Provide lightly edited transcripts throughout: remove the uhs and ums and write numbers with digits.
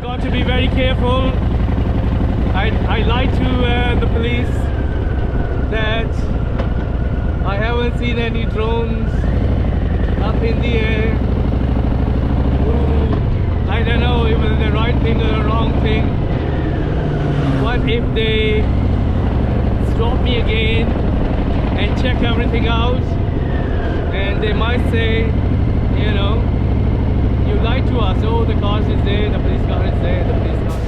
Got to be very careful. I lied to the police that I haven't seen any drones up in the air. Ooh, I don't know if it's the right thing or the wrong thing. What if they stop me again and check everything out, and they might say, you know, you lied to us. Oh, the car is there, the police car is there, the police car.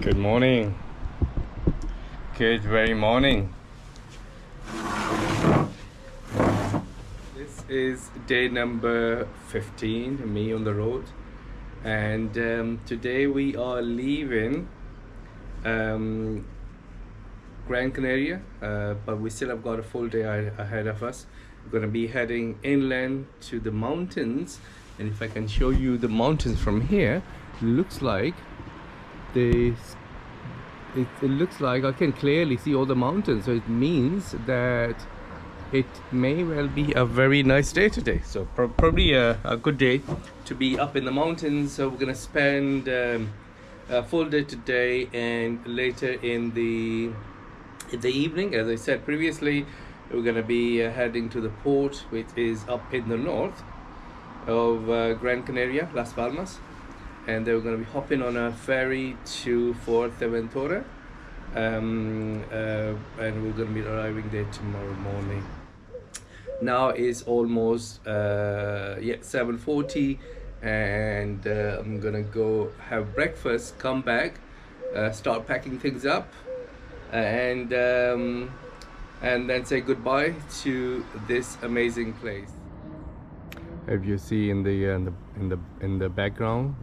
Good morning. Good very morning. This is day number 15, me on the road, and today we are leaving Gran Canaria, but we still have got a full day ahead of us. We're going to be heading inland to the mountains, and if I can show you the mountains from here, looks like it looks like I can clearly see all the mountains, so it means that it may well be a very nice day today. So probably a good day to be up in the mountains. So we're gonna spend a full day today, and later in the evening, as I said previously, we're gonna be heading to the port, which is up in the north of Gran Canaria, Las Palmas. And then we're going to be hopping on a ferry to Fuerteventura, and we're going to be arriving there tomorrow morning. Now it's almost 7:40, and I'm gonna go have breakfast, come back, start packing things up, and then say goodbye to this amazing place. If you see in the background,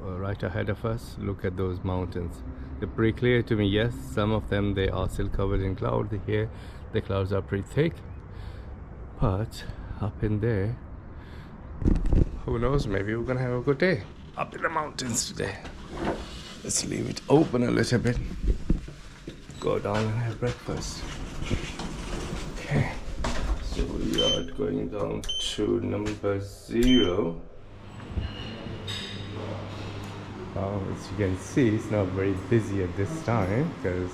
right ahead of us, look at those mountains. They're pretty clear to me. Yes, some of them they are still covered in cloud. Here, the clouds are pretty thick, but up in there, who knows? Maybe we're gonna have a good day up in the mountains today. Let's leave it open a little bit. Go down and have breakfast. Okay. So we are going down to number 0. As you can see, it's not very busy at this time because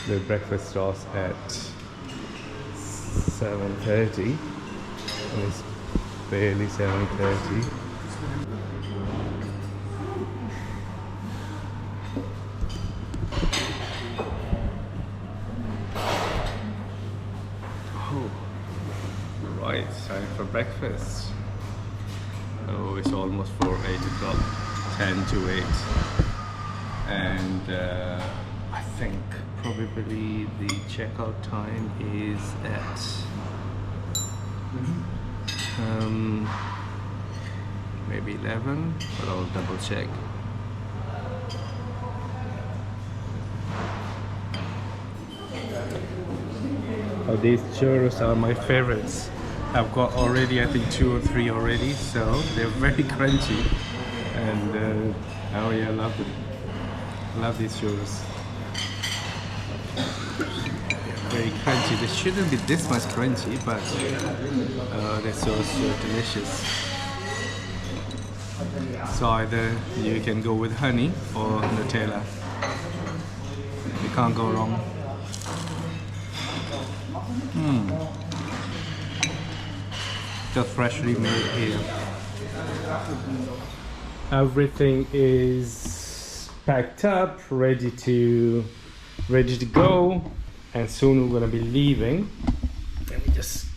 the breakfast starts at 7:30, and it's barely 7:30. Right, time for breakfast. Oh, it's almost 8 o'clock, 10 to 8. And I think probably the checkout time is at maybe 11, but I'll double check. Oh, these churros are my favorites. I've got already, I think 2 or 3 already, so they're very crunchy, and oh yeah, I love them. Love these churros. Very crunchy. They shouldn't be this much crunchy, but they're so delicious. So either you can go with honey or Nutella. You can't go wrong. Just freshly made here. Everything is packed up, ready to ready to go, and soon we're gonna be leaving. Let me just.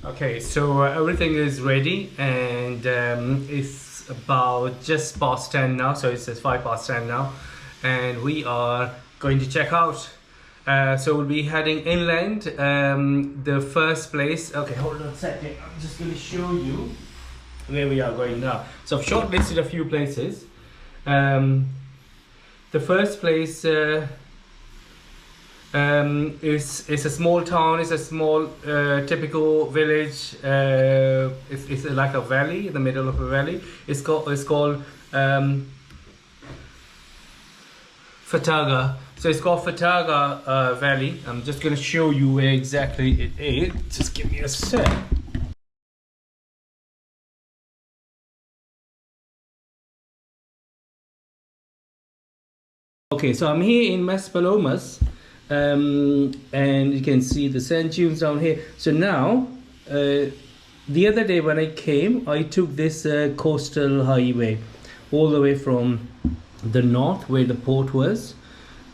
Okay, so everything is ready, and it's about just past 10 now. So it's 5 past 10 now, and we are going to check out. So we'll be heading inland. The first place. Okay, hold on a second. I'm just going to show you where we are going now. So I've shortlisted a few places. The first place is a small town. It's a small typical village. It's like a valley in the middle of a valley. It's called Fataga. So it's called Fataga Valley. I'm just going to show you where exactly it is. Just give me a sec. Okay, so I'm here in Maspalomas, and you can see the sand dunes down here. So now, the other day when I came, I took this coastal highway all the way from the north where the port was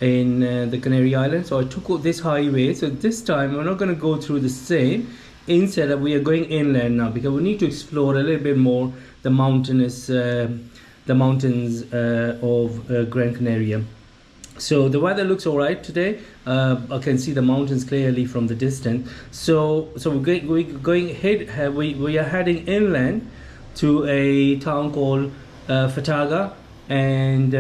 in the Canary Islands. So I took this highway. So this time we're not going to go through the same. Instead, we are going inland now because we need to explore a little bit more the mountains of Gran Canaria. So the weather looks all right today. I can see the mountains clearly from the distance. So we are heading inland to a town called Fataga, and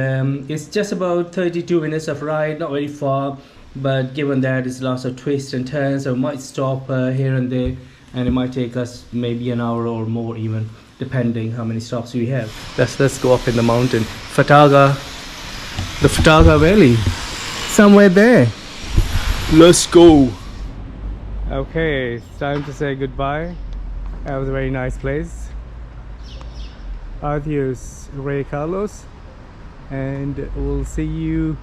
it's just about 32 minutes of ride, not very far. But given that it's lots of twists and turns, so we might stop here and there, and it might take us maybe an hour or more, even depending how many stops we have. Let's go up in the mountain. The Fataga Valley, somewhere there. Let's go. Okay, it's time to say goodbye. That was a very nice place. Adios, Ray Carlos, and we'll see you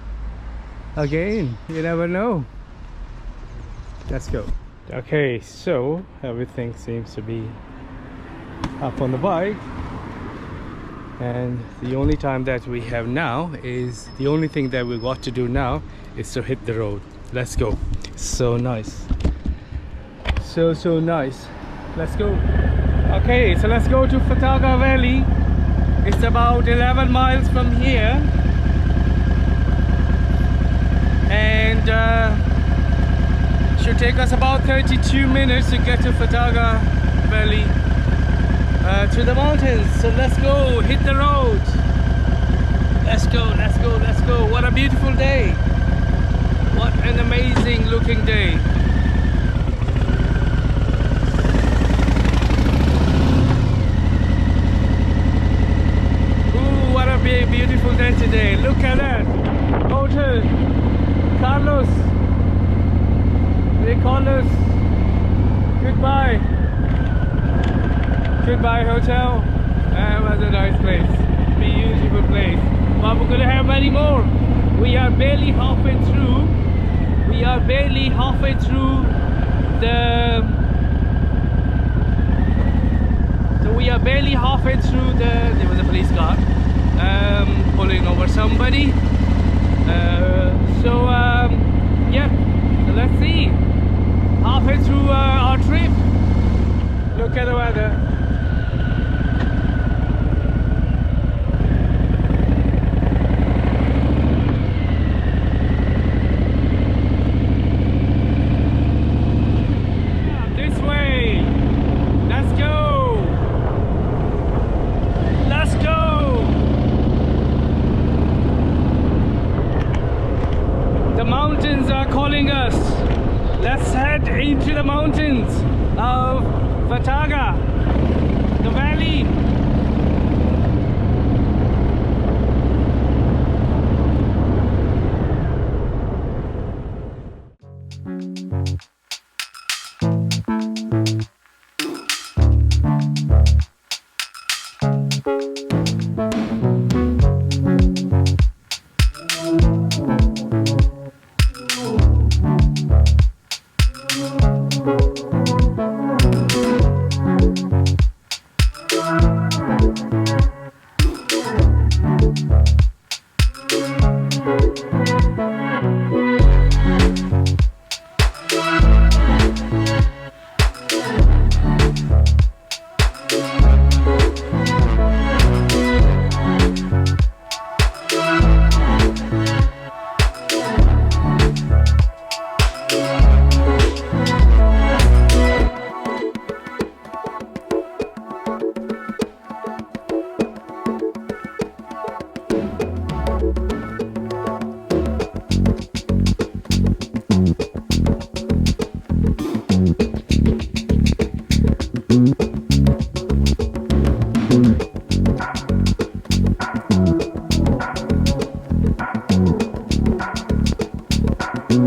again. You never know. Let's go. Okay, so everything seems to be up on the bike. And the only time that we have now is, the only thing that we've got to do now is to hit the road. Let's go. So nice. So nice. Let's go. Okay, so let's go to Fataga Valley. It's about 11 miles from here. And should take us about 32 minutes to get to Fataga Valley. To the mountains. So let's go, hit the road. Let's go. What a beautiful day. What an amazing looking day. Ooh, what a beautiful day today. Look at that. Hotel Carlos. Hey Carlos. Goodbye hotel. That was a nice place, beautiful place. But we're gonna have many more. We are barely halfway through. There was a police car pulling over somebody. Yeah. So let's see. Halfway through our trip. Look at the weather. Let's head into the mountains of Fataga, the valley. Look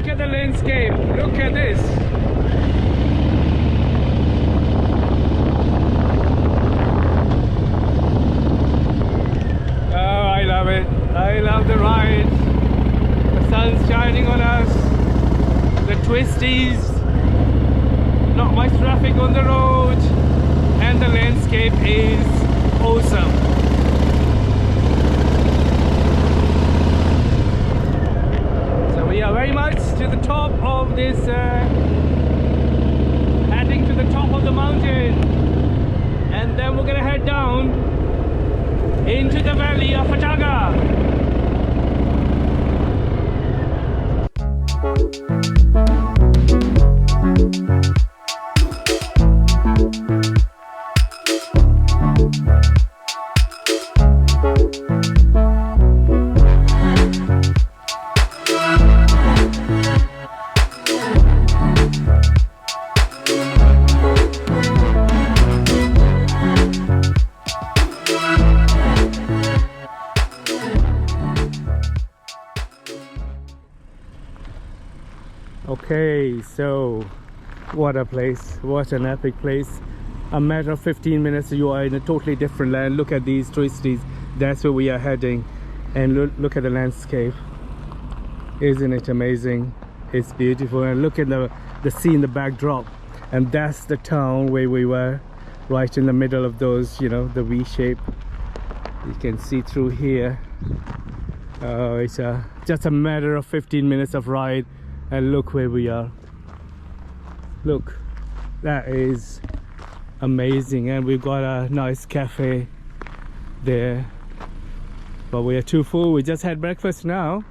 at the landscape, look at this. Oh, I love it. I love the ride. The sun's shining on us. The twisties. Not much traffic on the road. And the landscape is awesome. We are very much to the top of this, heading to the top of the mountain, and then we're gonna head down into the valley of Fataga. Okay, so what a place, what an epic place. A matter of 15 minutes you are in a totally different land. Look at these twisties, that's where we are heading, and look at the landscape. Isn't it amazing? It's beautiful, and look at the sea in the backdrop, and that's the town where we were, right in the middle of those, you know, the V shape. You can see through here. It's just a matter of 15 minutes of ride, and look where we are. Look, that is amazing, and we've got a nice cafe there, but we are too full. We just had breakfast now,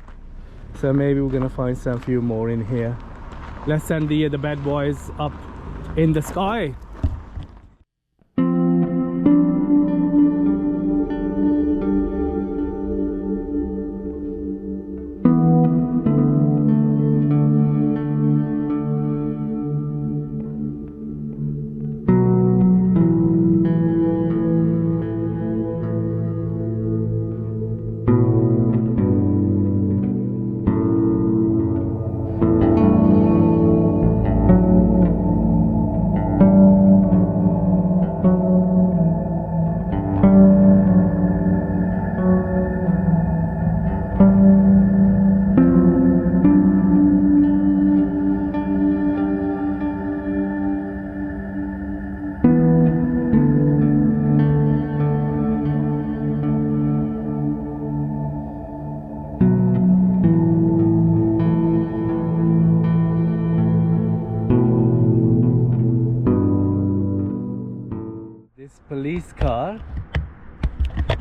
so maybe we're gonna find some few more in here. Let's send the bad boys up in the sky. Police car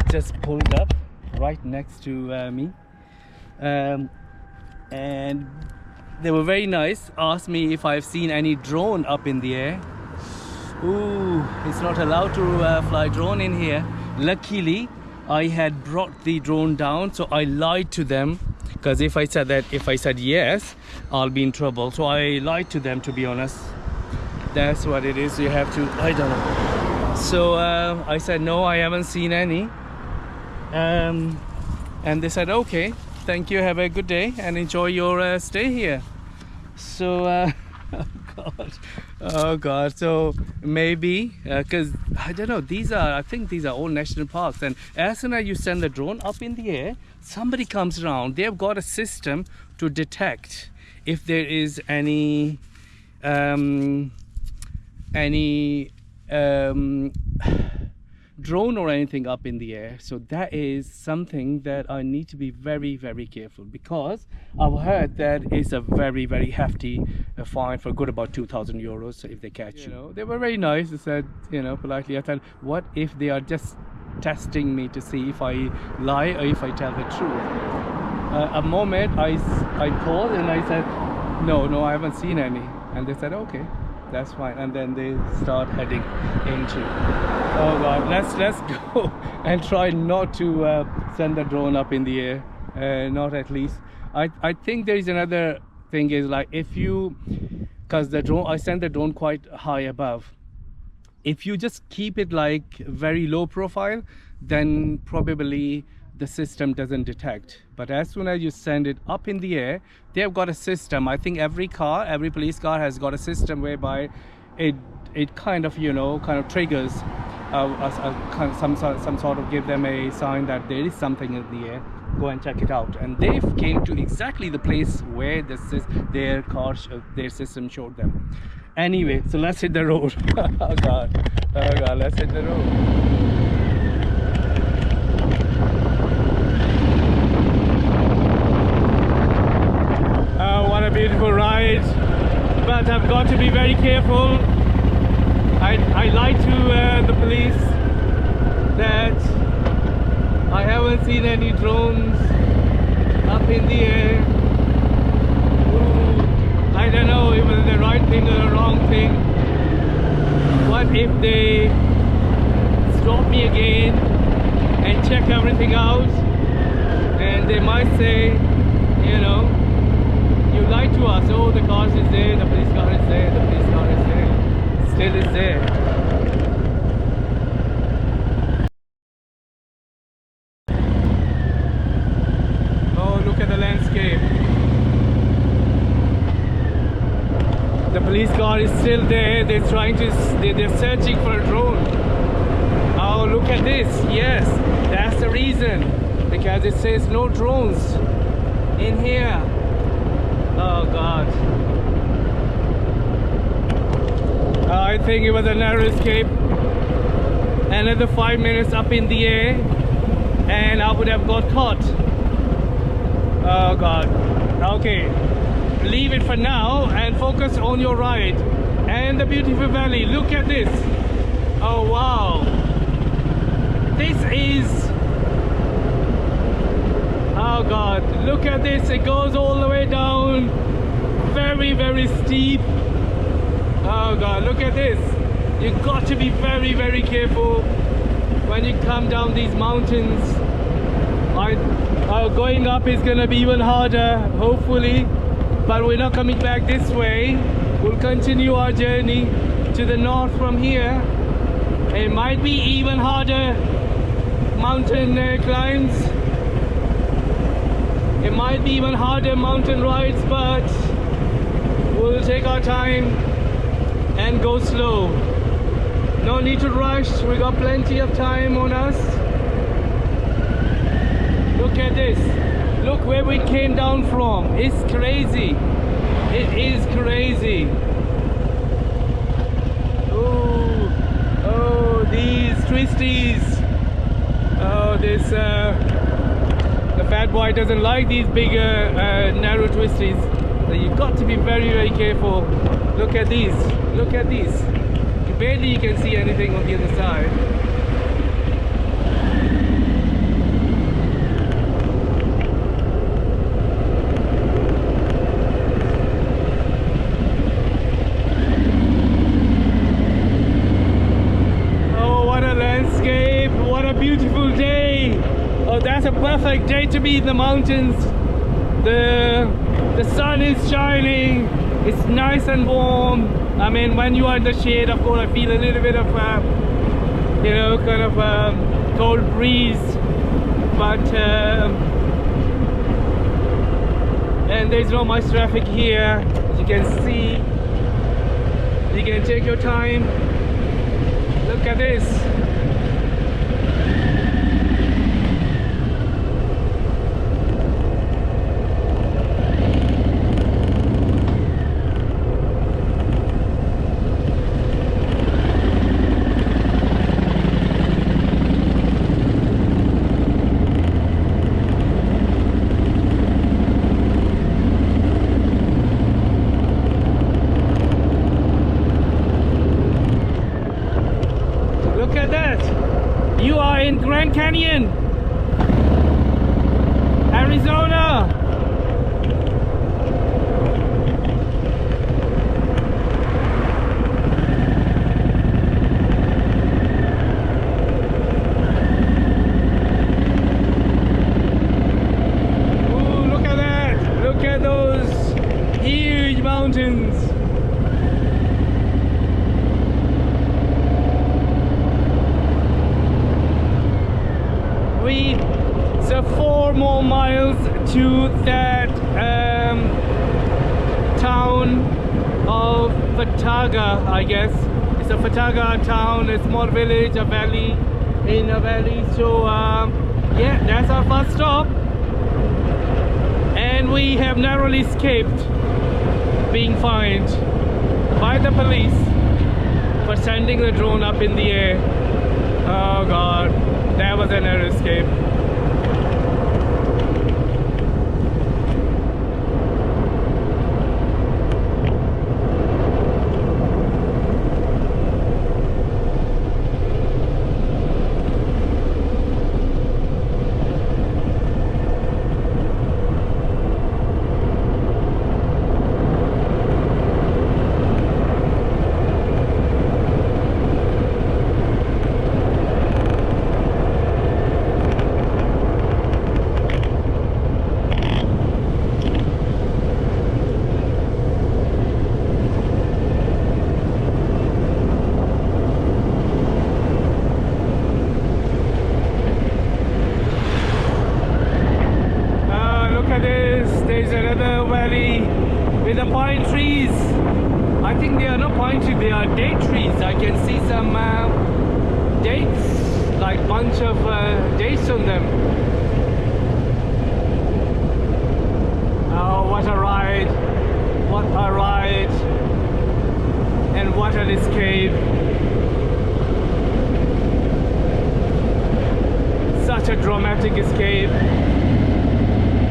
just pulled up right next to me, and they were very nice. Asked me if I've seen any drone up in the air. Ooh, it's not allowed to fly drone in here. Luckily I had brought the drone down, so I lied to them, because if I said yes, I'll be in trouble. So I lied to them, to be honest. That's what it is. You have to, I don't know. So I said no, I haven't seen any, and they said okay, thank you, have a good day and enjoy your stay here. So oh god, so maybe because I don't know, I think these are all national parks, and as soon as you send the drone up in the air, somebody comes around. They've got a system to detect if there is any drone or anything up in the air. So that is something that I need to be very, very careful, because I've heard that it's a very, very hefty fine for good about 2,000 euros if they catch you. Know, they were very nice. They said, you know, politely, I thought, what if they are just testing me to see if I lie or if I tell the truth? A moment I paused and I said, no, I haven't seen any, and they said okay. that's fine. And then they start heading into. Oh God, let's go and try not to send the drone up in the air. Not at least. I think there is another thing is like if you, because the drone, I send the drone quite high above. If you just keep it like very low profile, then probably the system doesn't detect. But as soon as you send it up in the air, they've got a system. I think every police car has got a system whereby it kind of, you know, kind of triggers some sort of give them a sign that there is something in the air. Go and check it out. And they came to exactly the place where their system showed them. Anyway, so let's hit the road. Oh God, let's hit the road. What a beautiful ride, but I've got to be very careful. I lied to the police that I haven't seen any drones up in the air. Ooh, I don't know if it's the right thing or the wrong thing. What if they stop me again and check everything out, and they might say, you know, you lied to us. Oh, the car is there, the police car is there, the police car is there. Still is there. Oh, look at the landscape. The police car is still there. They're searching for a drone. Oh, look at this. Yes, that's the reason. Because it says no drones in here. Oh God. I think it was a narrow escape. Another 5 minutes up in the air and I would have got caught. Oh God. Okay. Leave it for now and focus on your ride and the beautiful valley. Look at this. Oh wow. This is, oh God, look at this. It goes all the way down. Very, very steep. Oh God, look at this. You've got to be very, very careful when you come down these mountains. Going up is gonna be even harder, hopefully, but we're not coming back this way. We'll continue our journey to the north from here. It might be even harder mountain climbs. It might be even harder mountain rides, but we'll take our time and go slow. No need to rush. We got plenty of time on us. Look at this. Look where we came down from. It's crazy. It is crazy. Oh, these twisties. Oh, this the fat boy doesn't like these bigger narrow twisties. So you've got to be very, very careful. Look at these. Look at these. Barely you can see anything on the other side. Beautiful day. Oh, that's a perfect day to be in the mountains. The sun is shining. It's nice and warm. I mean, when you are in the shade, of course, I feel a little bit of you know, kind of cold breeze, but and there's not much traffic here, as you can see. You can take your time. Look at this. You are in Gran Canyon, Arizona. more miles to that town of Fataga, I guess. It's a Fataga town, a small village, a valley, in a valley. So yeah, that's our first stop. And we have narrowly escaped being fined by the police for sending the drone up in the air. Oh god, that was a narrow escape. There's another valley with the pine trees. I think they are not pine trees, they are date trees. I can see some dates, like bunch of dates on them. Oh, what a ride! What a ride! And what an escape! Such a dramatic escape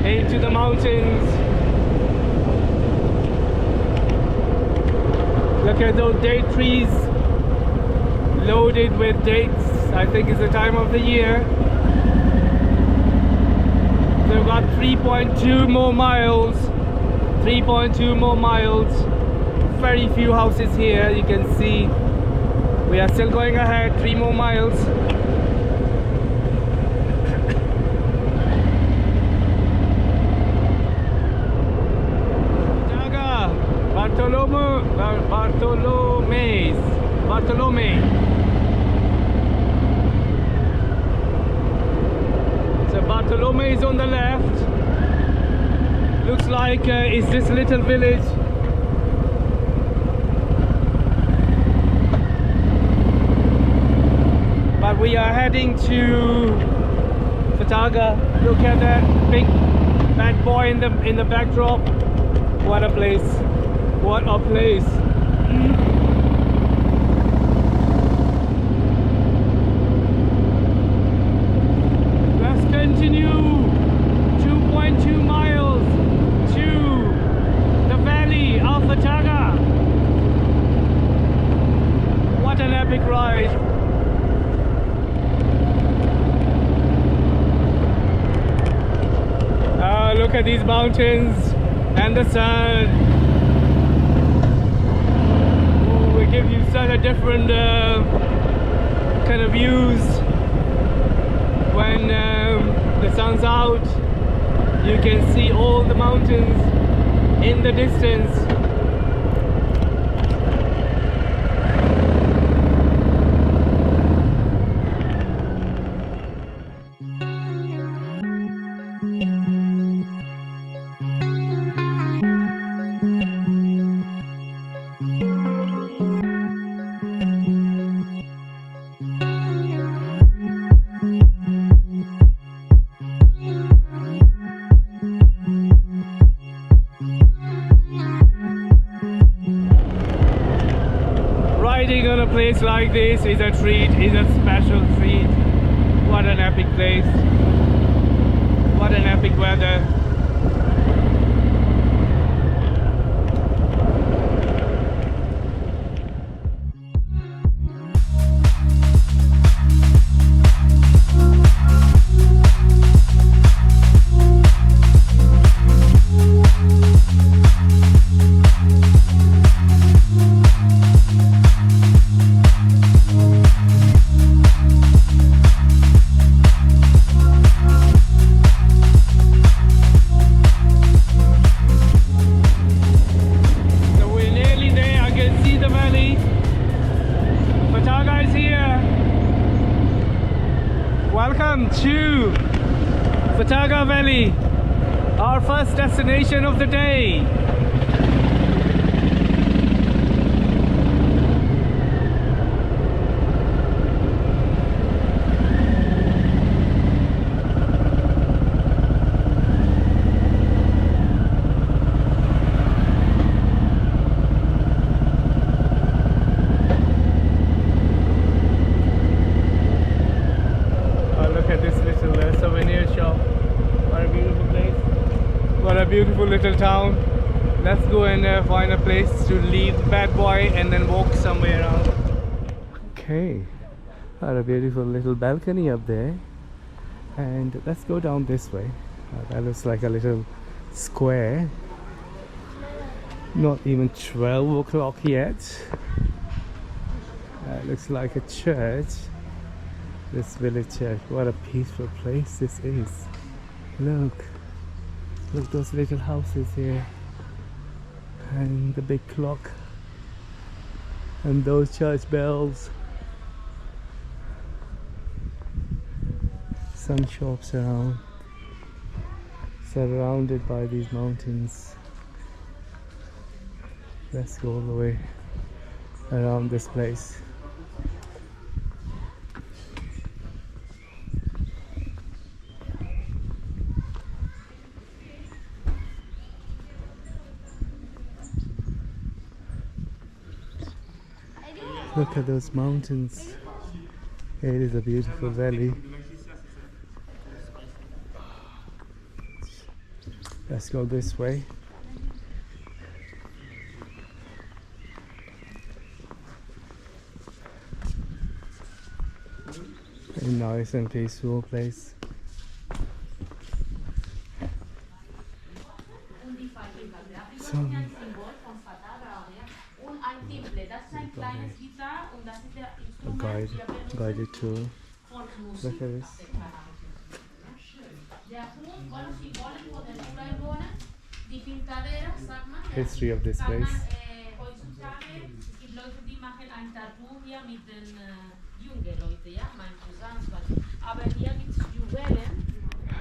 into the mountains. Look at those date trees loaded with dates. I think it's the time of the year. So we've got 3.2 more miles. 3.2 more miles. Very few houses here, you can see. We are still going ahead, 3 more miles. Bartolome. So Bartolome is on the left. Looks like it's this little village. But we are heading to Fataga. Look at that big fat boy in the backdrop. What a place! What a place! Let's continue 2.2 miles to the valley of Fataga. What an epic ride! Look at these mountains and the sun. Ooh, we give you such a different kind of views when the sun's out. You can see all the mountains in the distance. Riding on a place like this is a treat, is a special treat. What an epic place. What an epic weather. Welcome to Fataga Valley, our first destination of the day. Beautiful little town. Let's go and find a place to leave Fat Boy and then walk somewhere around. Okay, got a beautiful little balcony up there, and let's go down this way. That looks like a little square. Not even 12 o'clock yet. Looks like a church. This village church. What a peaceful place this is. Look, those little houses here, and the big clock, and those church bells. Some shops around, surrounded by these mountains. Let's go all the way around this place. Look at those mountains. It is a beautiful valley. Let's go this way. A nice and peaceful place. Guided tour. Look at this. History of this place.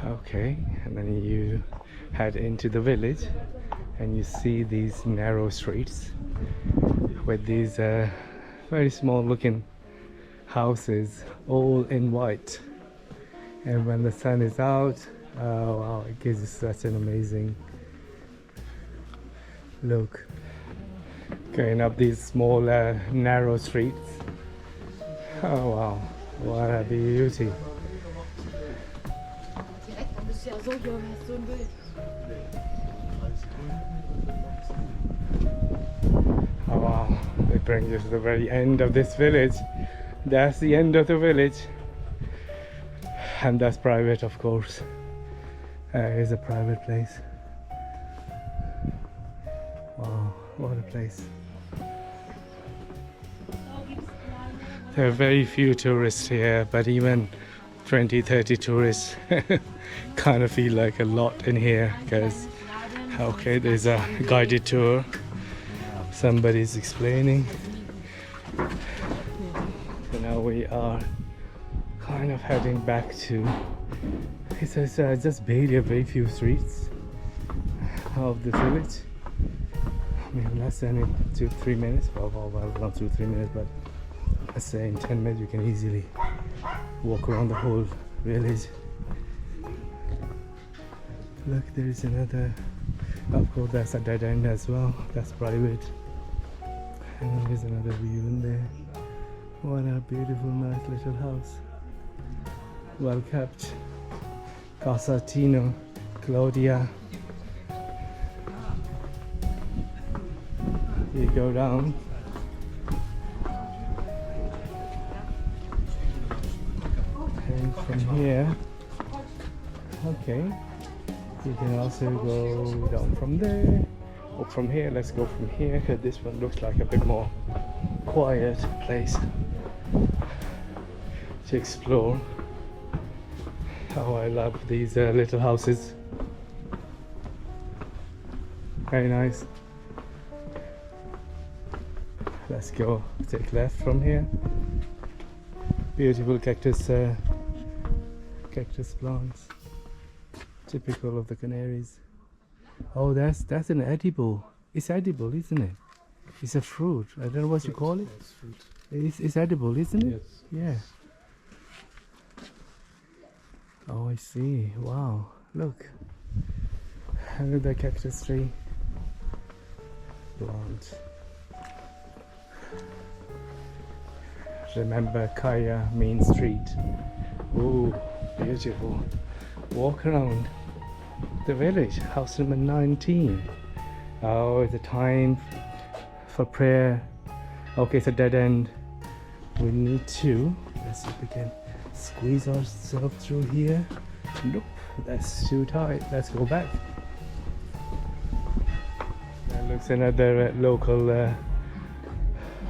Okay, and then you head into the village and you see these narrow streets with these very small looking houses, all in white, and when the sun is out, oh wow, it gives you such an amazing look. Going up these small narrow streets, oh wow, what a beauty. Oh wow, they bring you to the very end of this village. That's the end of the village, and that's private, of course. It is a private place. Wow, what a place. There are very few tourists here, but even 20-30 tourists kind of feel like a lot in here, because okay, there's a guided tour, somebody's explaining. So now we are kind of heading back to, it's just barely a very few streets of the village. I mean, less than 2-3 minutes, well not 2-3 minutes, but let's say in 10 minutes you can easily walk around the whole village. Look, there is another, of course that's a dead end as well, that's private. And there's another view in there. What a beautiful, nice little house. Well kept. Casa Tino, Claudia. You go down. And from here, okay, you can also go down from there. Or from here, let's go from here, because this one looks like a bit more quiet place to explore. Oh, I love these little houses. Very nice. Let's go take left from here. Beautiful cactus plants. Typical of the Canaries. Oh, that's an edible. It's edible, isn't it? It's a fruit. I don't know what you call it. It's fruit. It's edible, isn't it? Yes. Yeah. Oh, I see. Wow. Look. Look at the cactus tree. Blonde. Remember Kaya Main Street. Ooh, beautiful. Walk around the village. House number 19. Oh, it's a time for prayer. Okay, it's a dead end. We need to. Let's see if we can squeeze ourselves through here. Nope, that's too tight. Let's go back. That looks another local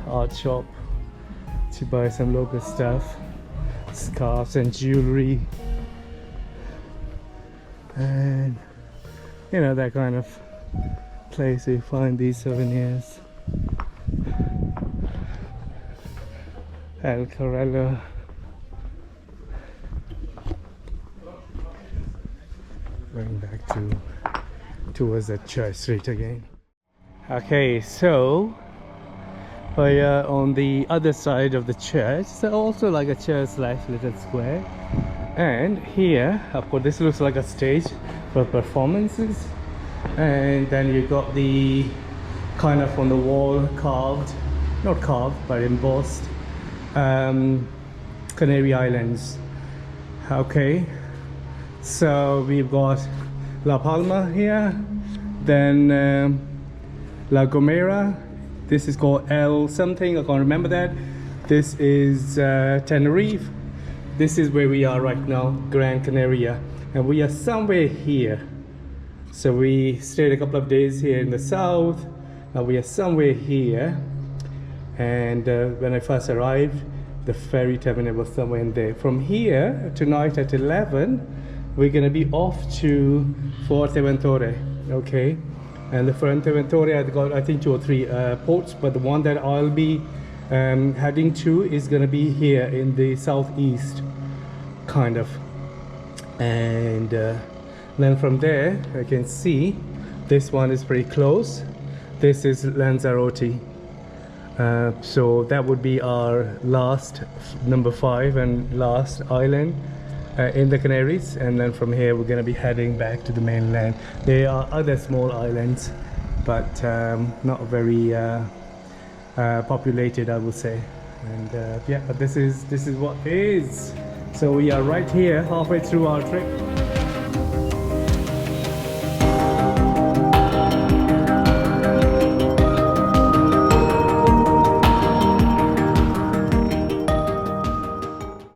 art shop to buy some local stuff, scarves and jewelry, and you know, that kind of place you find these souvenirs. El Corrello. Going back towards the church street again. Okay, so we are on the other side of the church. So also like a church slash little square. And here, of course, this looks like a stage for performances. And then you got the kind of on the wall carved, not carved, but embossed Canary Islands. Okay, so we've got La Palma here, then La Gomera. This is called El something, I can't remember that. This is Tenerife. This is where we are right now, Gran Canaria, and we are somewhere here. So we stayed a couple of days here in the south. Now we are somewhere here, and when I first arrived, the ferry terminal was somewhere in there. From here, tonight at 11, we're gonna be off to Fuerteventura, okay? And the Fuerteventura, I've got I think 2 or 3 ports, but the one that I'll be heading to is gonna be here in the southeast, kind of. And then from there, I can see this one is pretty close. This is Lanzarote. So that would be our last, number 5 and last island in the Canaries, and then from here we're going to be heading back to the mainland. There are other small islands, but not very populated, I would say. And yeah, but this is what is. So we are right here, halfway through our trip.